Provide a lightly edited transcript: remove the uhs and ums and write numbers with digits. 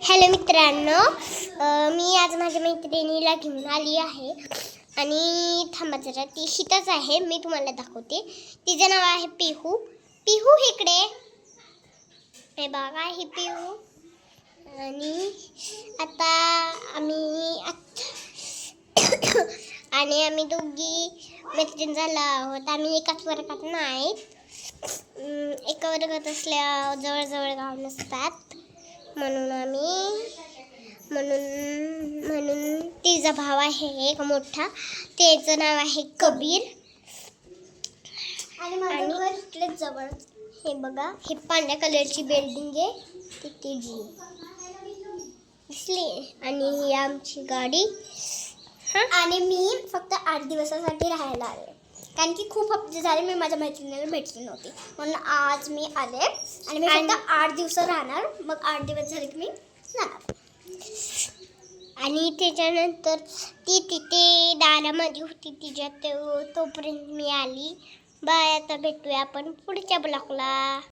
Hello मित्रांनो, मी आज माझ्या मैत्रिणीला घेऊन आली आहे आणि थांबा जरा, ती हितच आहे. मी तुम्हाला दाखवते. तिचं नाव आहे पिहू. पिहू इकडे हे बघा, ही पिहू. आणि आता आम्ही दोघी मैत्रीण झालो आहोत. आम्ही एकाच वर्गात नाही, एका वर्गात असल्या जवळजवळ गाव नसतात. म्हणून तिचा भाव आहे एक मोठा, त्याचं नाव आहे कबीर. आणि माझं घर इकडेच जवळ. हे बघा, हे पांढऱ्या कलरची बिल्डिंग आहे, ती तिची दिसली. आणि ही आमची गाडी. आणि मी फक्त 8 दिवसासाठी राहायला आले, कारण की खूप हफ्ते झाले मी माझ्या मैत्रिणीला भेटली नव्हती. म्हणून आज मी आले आणि मी फक्त 8 दिवस राहणार. मग 8 दिवस झाले की मी जाणार. आणि त्याच्यानंतर ती तिथे दारामध्ये होती तिच्या, तोपर्यंत मी आली. बाय, आता भेटूया आपण पुढच्या ब्लॉगला.